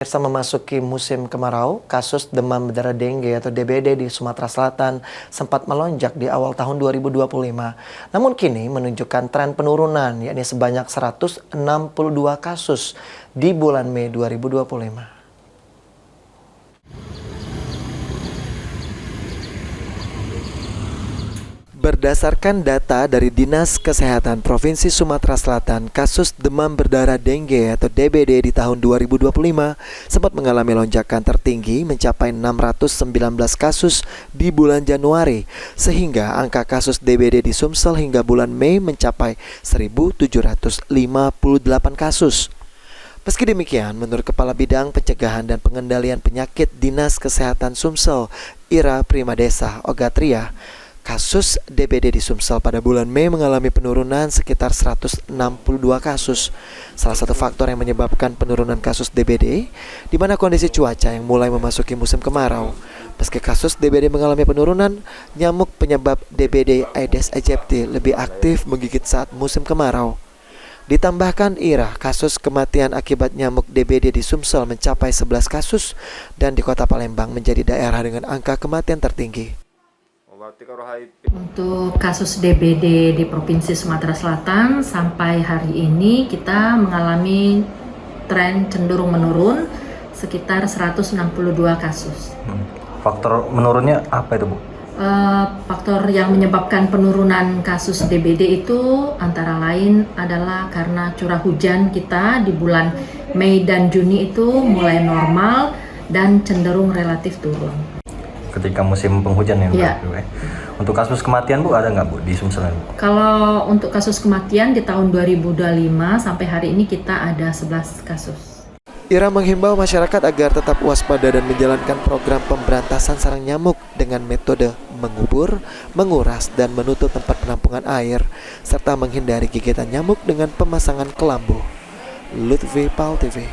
Pemirsa, memasuki musim kemarau, kasus demam berdarah dengue atau DBD di Sumatera Selatan sempat melonjak di awal tahun 2025. Namun kini menunjukkan tren penurunan, yakni sebanyak 162 kasus di bulan Mei 2025. Berdasarkan data dari Dinas Kesehatan Provinsi Sumatera Selatan, kasus demam berdarah dengue atau DBD di tahun 2025 sempat mengalami lonjakan tertinggi mencapai 619 kasus di bulan Januari, sehingga angka kasus DBD di Sumsel hingga bulan Mei mencapai 1.758 kasus. Meski demikian, menurut Kepala Bidang Pencegahan dan Pengendalian Penyakit Dinas Kesehatan Sumsel, Ira Primadesa Ogatria, kasus DBD di Sumsel pada bulan Mei mengalami penurunan sekitar 162 kasus. Salah satu faktor yang menyebabkan penurunan kasus DBD, di mana kondisi cuaca yang mulai memasuki musim kemarau. Meski kasus DBD mengalami penurunan, nyamuk penyebab DBD Aedes aegypti lebih aktif menggigit saat musim kemarau. Ditambahkan Ira, kasus kematian akibat nyamuk DBD di Sumsel mencapai 11 kasus dan di Kota Palembang menjadi daerah dengan angka kematian tertinggi. Untuk kasus DBD di Provinsi Sumatera Selatan sampai hari ini kita mengalami tren cenderung menurun sekitar 162 kasus. Faktor menurunnya apa itu, Bu? Faktor yang menyebabkan penurunan kasus DBD itu antara lain adalah karena curah hujan kita di bulan Mei dan Juni itu mulai normal dan cenderung relatif turun. Ketika musim penghujan ya, Bu? Untuk kasus kematian, Bu, ada nggak, Bu, di Sumsel? Kalau untuk kasus kematian di tahun 2025 sampai hari ini kita ada 11 kasus. Ira menghimbau masyarakat agar tetap waspada dan menjalankan program pemberantasan sarang nyamuk dengan metode mengubur, menguras, dan menutup tempat penampungan air, serta menghindari gigitan nyamuk dengan pemasangan kelambu. Lutfi Pal TV.